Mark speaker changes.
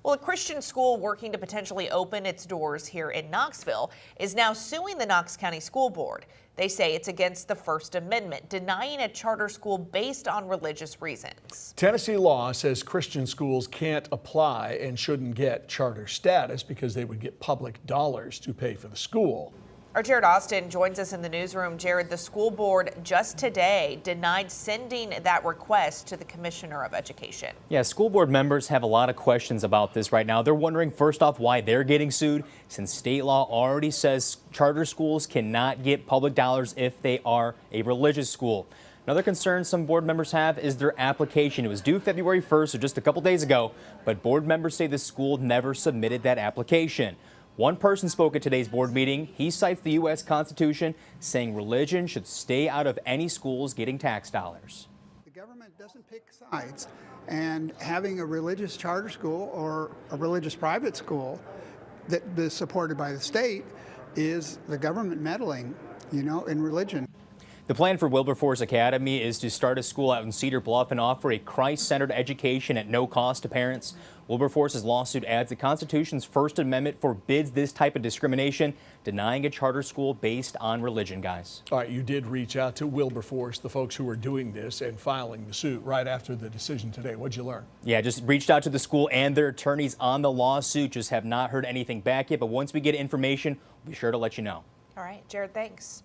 Speaker 1: Well, a Christian school working to potentially open its doors here in Knoxville is now suing the Knox County School Board. They say it's against the First Amendment, denying a charter school based on religious reasons.
Speaker 2: Tennessee law says Christian schools can't apply and shouldn't get charter status because they would get public dollars to pay for the school.
Speaker 1: Our Jared Austin joins us in the newsroom. Jared, the school board just today denied sending that request to the Commissioner of Education.
Speaker 3: Yeah, school board members have a lot of questions about this right now. They're wondering, first off, why they're getting sued, since state law already says charter schools cannot get public dollars if they are a religious school. Another concern some board members have is their application. It was due February 1st, so just a couple days ago, but board members say the school never submitted that application. One person spoke at today's board meeting. He cites the U.S. Constitution, saying religion should stay out of any schools getting tax dollars.
Speaker 4: The government doesn't pick sides, and having a religious charter school or a religious private school that is supported by the state is the government meddling, in religion.
Speaker 3: The plan for Wilberforce Academy is to start a school out in Cedar Bluff and offer a Christ-centered education at no cost to parents. Wilberforce's lawsuit adds the Constitution's First Amendment forbids this type of discrimination, denying a charter school based on religion, guys.
Speaker 2: All right, you did reach out to Wilberforce, the folks who are doing this and filing the suit right after the decision today. What'd you learn?
Speaker 3: Yeah, just reached out to the school and their attorneys on the lawsuit. Just have not heard anything back yet, but once we get information, we'll be sure to let you know.
Speaker 1: All right, Jared, thanks.